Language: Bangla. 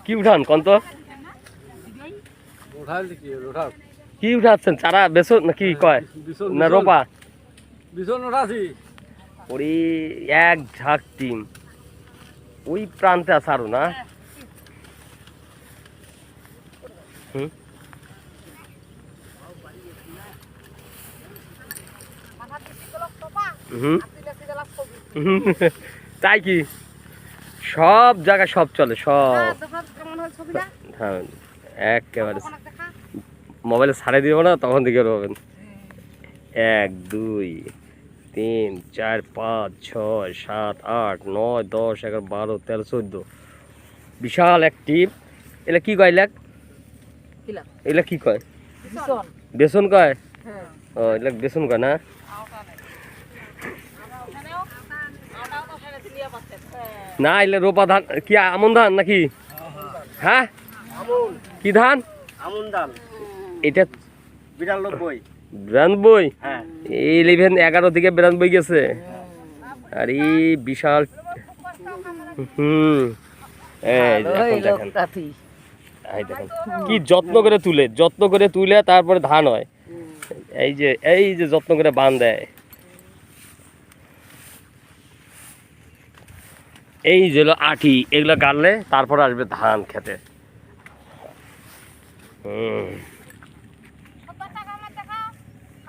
কি উঠান কোন তো কি উঠাচ্ছেন চারা বেসন না কি কয় না রোপা ওই এক ঝাঁক টিম ওই প্রান্তে আছে আরো না তাই কি সব জায়গায় সব চলে সব হ্যাঁ একেবারে মোবাইলে ছাড়ে দিব না তখন দিকে রবেন 1 2 3 4 5 6 7 8 9 10 11 12 13 14 বিশাল এক টিপ এলা কি কয় এলা কি কয় বেসন কয় ও এলা বেসন কয় না না এলে রোপা ধান কি আমন ধান নাকি হ্যাঁ কি ধান আমন ধান এটা 92 হ্যাঁ 11 11 থেকে 92 গেছে আর এই বিশাল এই দেখেন কি যত্ন করে তুলে তারপরে ধান হয় এই যে যত্ন করে বান দেয় এই যেগুলো আটি এগুলো গাড়লে তারপর আসবে ধান খেতে